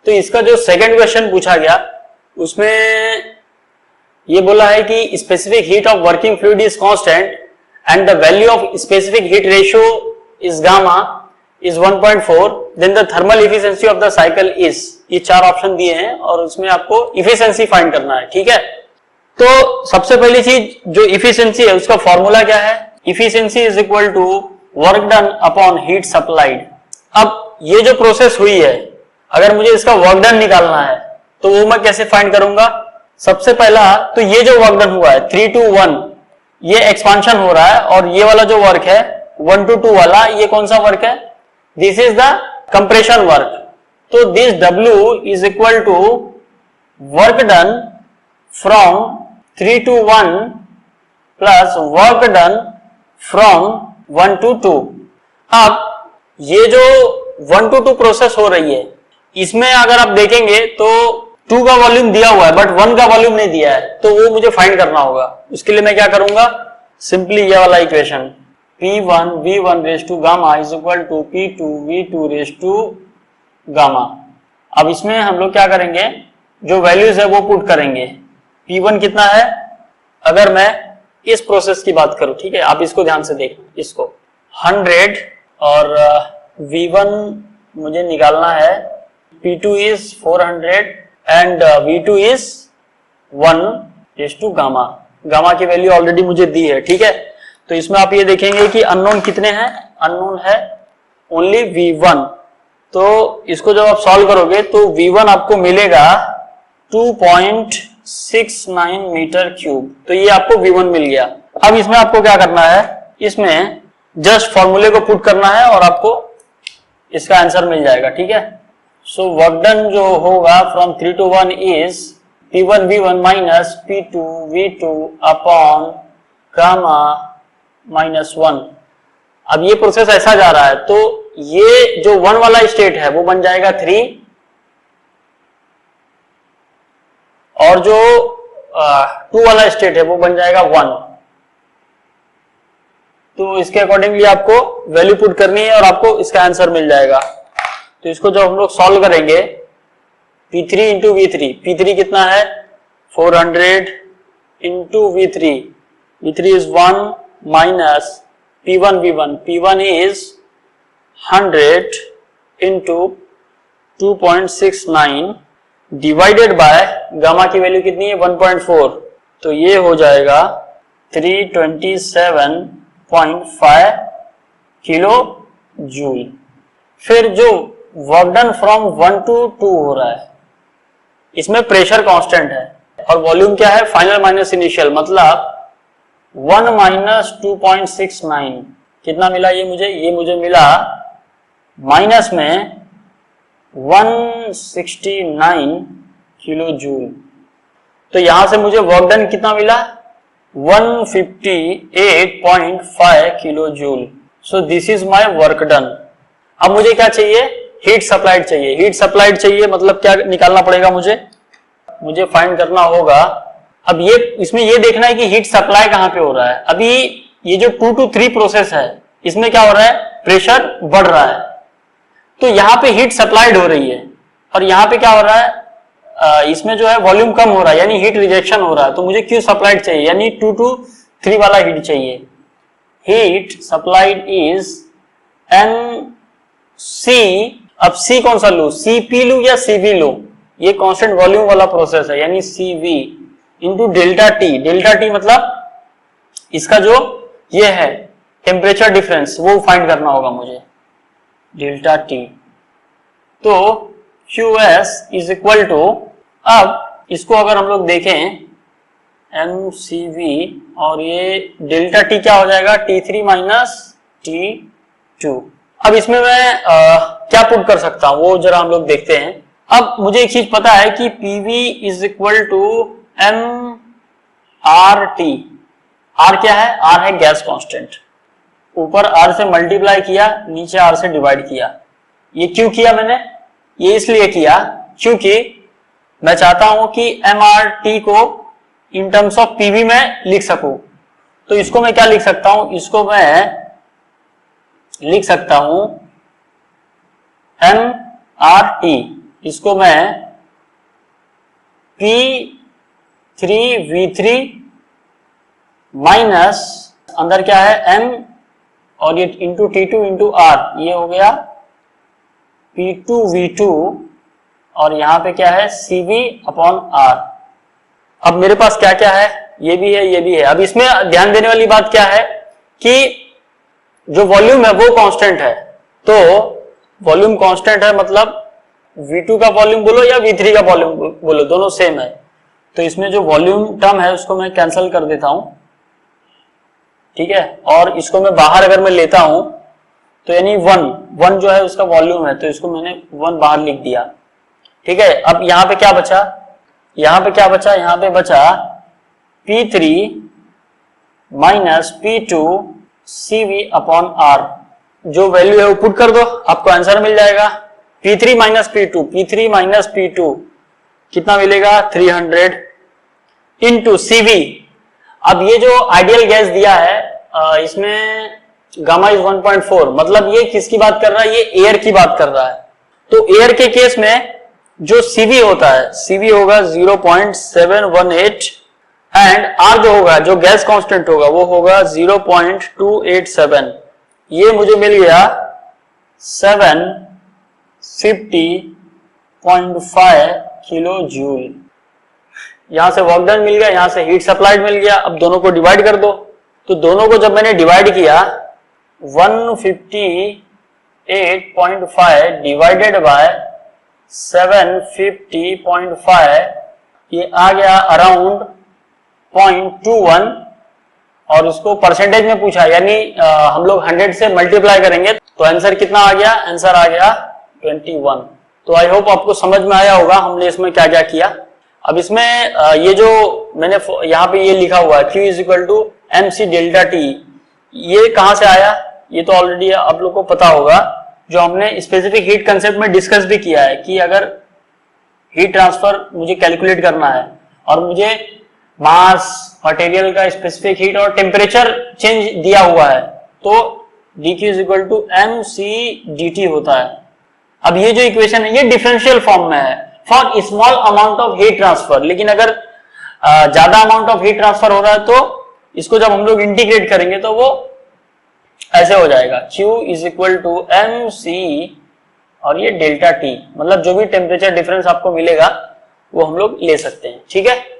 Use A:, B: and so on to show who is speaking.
A: तो इसका जो सेकंड क्वेश्चन पूछा गया उसमें ये बोला है कि specific heat of working fluid is constant and the value of specific heat ratio is gamma is 1.4, then the thermal efficiency of the cycle is. ये 4 ऑप्शन दिए हैं और उसमें आपको इफिशिएंसी फाइंड करना है, ठीक है। तो सबसे पहली चीज जो इफिशिएंसी है उसका फॉर्मूला क्या है, efficiency is equal to work done upon heat supplied. अब ये जो प्रोसेस हुई है, अगर मुझे इसका वर्क डन निकालना है तो वो मैं कैसे फाइंड करूंगा। सबसे पहला तो ये जो वर्क डन हुआ है 3 to 1, ये एक्सपांशन हो रहा है, और ये वाला जो वर्क है 1 to 2 वाला, ये कौन सा वर्क है, this is the compression work. तो this W is equal to work done from 3 to 1 plus work done from 1 to 2। अब ये जो 1 to 2 प्रोसेस हो रही है, इसमें अगर आप देखेंगे तो 2 का वॉल्यूम दिया हुआ है बट 1 का वॉल्यूम नहीं दिया है, तो वो मुझे फाइंड करना होगा। उसके लिए मैं क्या करूंगा, सिंपली ये वाला equation P1 V1 raise to gamma is equal to P2 V2 raise to gamma. अब इसमें हम लोग क्या करेंगे, जो वैल्यूज है वो पुट करेंगे। P1 कितना है, अगर मैं इस प्रोसेस की बात करूं, ठीक है, आप इसको ध्यान से देखना, इसको 100 और V1 मुझे निकालना है, P2 is 400 and V2 is 1 raise to gamma. Gamma की वैल्यू ऑलरेडी मुझे दी है, ठीक है। तो इसमें आप ये देखेंगे कि अननोन कितने हैं, अननोन है ओनली V1। तो इसको जब आप सॉल्व करोगे तो V1 आपको मिलेगा 2.69 मीटर क्यूब। तो ये आपको V1 मिल गया। अब इसमें आपको क्या करना है, इसमें जस्ट फॉर्मूले को पुट करना है और आपको इसका आंसर मिल जाएगा, ठीक है। सो वर्क डन जो होगा from 3 to 1 is P1 V1 minus P2 V2 upon gamma minus 1। अब ये प्रोसेस ऐसा जा रहा है, तो ये जो 1 वाला स्टेट है वो बन जाएगा 3, और जो 2 वाला स्टेट है वो बन जाएगा 1। तो इसके अकॉर्डिंगली आपको वैल्यू पुट करनी है और आपको इसका आंसर मिल जाएगा। तो इसको जब हम लोग सॉल्व करेंगे, P3 इंटू V3, P3 कितना है 400 into V3, V3 is 1 minus P1 V1, P1 is 100 into 2.69 divided by gamma की वैल्यू कितनी है 1.4, तो ये हो जाएगा 327.5 किलो जूल। फिर जो वर्क डन फ्रॉम 1 to 2 हो रहा है, इसमें प्रेशर कांस्टेंट है और वॉल्यूम क्या है, फाइनल माइनस इनिशियल, मतलब 1 माइनस 2.69 कितना मिला ये मुझे मिला माइनस में 169 किलो जूल। तो यहां से मुझे वर्क डन कितना मिला 158.5 kilo joule. So this is my work done. अब मुझे क्या चाहिए, हीट सप्लाइड चाहिए। हीट सप्लाइड चाहिए मतलब क्या निकालना पड़ेगा, मुझे फाइंड करना होगा। अब ये इसमें ये देखना है कि हीट सप्लाई कहां पे हो रहा है। अभी ये जो 2 to 3 प्रोसेस है, इसमें क्या हो रहा है, प्रेशर बढ़ रहा है, तो यहाँ पे हीट सप्लाइड हो रही है, और यहाँ पे क्या हो रहा है, इसमें जो है वॉल्यूम कम हो रहा है, यानी हीट रिजेक्शन हो रहा है। तो मुझे क्यू सप्लाइड चाहिए, यानी 2 to 3 वाला हीट चाहिए। Heat supplied is MC। अब C कौन सा लू, CP लू या CV लू, ये कांस्टेंट वॉल्यूम वाला प्रोसेस है, यानी CV into delta T. Delta T मतलब इसका जो ये है टेम्परेचर डिफरेंस, वो फाइंड करना होगा मुझे, डेल्टा टी। तो QS इज इक्वल टू, अब इसको अगर हम लोग देखें MCV, और ये डेल्टा टी क्या हो जाएगा T3 माइनस T2। अब इसमें मैं क्या पुट कर सकता हूं वो जरा हम लोग देखते हैं। अब मुझे एक चीज पता है कि PV is equal to MRT। R क्या है, R है गैस कांस्टेंट, ऊपर R से मल्टीप्लाई किया, नीचे R से डिवाइड किया। ये क्यों किया मैंने, ये इसलिए किया क्योंकि मैं चाहता हूं कि MRT को इन टर्म्स ऑफ PV में लिख सकूं। तो इसको मैं क्या लिख सकता हूं, इसको मैं लिख सकता हूं MRT इसको मैं P3V3 माइनस अंदर क्या है M और ये इंटू T2 इंटू R, ये हो गया P2V2 और यहां पे क्या है CV अपॉन R। अब मेरे पास क्या क्या है, ये भी है ये भी है। अब इसमें ध्यान देने वाली बात क्या है कि जो वॉल्यूम है वो कांस्टेंट है, तो वॉल्यूम कांस्टेंट है मतलब V2 का वॉल्यूम बोलो या V3 का वॉल्यूम बोलो, दोनों सेम है। तो इसमें जो वॉल्यूम टर्म है उसको मैं कैंसिल कर देता हूं, ठीक है। और इसको मैं बाहर अगर मैं लेता हूं तो यानी वन जो है उसका वॉल्यूम है, तो इसको मैंने 1 बाहर लिख दिया, ठीक है। अब यहां पे क्या बचा, यहां पे बचा P3 minus P2 CV upon R। जो वैल्यू है वो पुट कर दो, आपको आंसर मिल जाएगा। P3 माइनस P2 कितना मिलेगा 300 इंटू CV। अब ये जो आइडियल गैस दिया है इसमें गामा इज 1.4, मतलब ये किसकी बात कर रहा है, ये एयर की बात कर रहा है। तो एयर के केस में जो CV होता है, CV होगा 0.718 एंड R जो होगा, जो गैस कांस्टेंट होगा वो होगा 0.287। ये मुझे मिल गया 750.5 किलो जूल। यहां से वर्क डन मिल गया, यहां से हीट सप्लाइड मिल गया। अब दोनों को डिवाइड कर दो, तो दोनों को जब मैंने डिवाइड किया 158.5 डिवाइडेड बाय 750.5, ये आ गया अराउंड 0.21 और उसको परसेंटेज में पूछा, यानी हम लोग 100 से मल्टीप्लाई करेंगे तो आंसर कितना आ गया, आंसर आ गया 21। तो आई होप आपको समझ में आया होगा हमने इसमें क्या क्या किया। अब इसमें ये जो मैंने यहाँ पे ये लिखा हुआ है Q is equal to MC delta T, ये कहां से आया, ये तो ऑलरेडी आप लोग को पता होगा, जो हमने स्पेसिफिक हीट कंसेप्ट में डिस्कस भी किया है कि अगर हीट ट्रांसफर मुझे कैलकुलेट करना है और मुझे मास, मटेरियल का स्पेसिफिक हीट और टेम्परेचर चेंज दिया हुआ है, तो dq is equal to MC dt होता है। अब ये जो इक्वेशन है ये डिफरेंशियल फॉर्म में है for small amount of heat transfer, लेकिन अगर ज्यादा अमाउंट ऑफ हीट ट्रांसफर हो रहा है तो इसको जब हम लोग इंटीग्रेट करेंगे तो वो ऐसे हो जाएगा Q is equal to MC और ये डेल्टा T, मतलब जो भी टेम्परेचर डिफरेंस आपको मिलेगा वो हम लोग ले सकते हैं, ठीक है।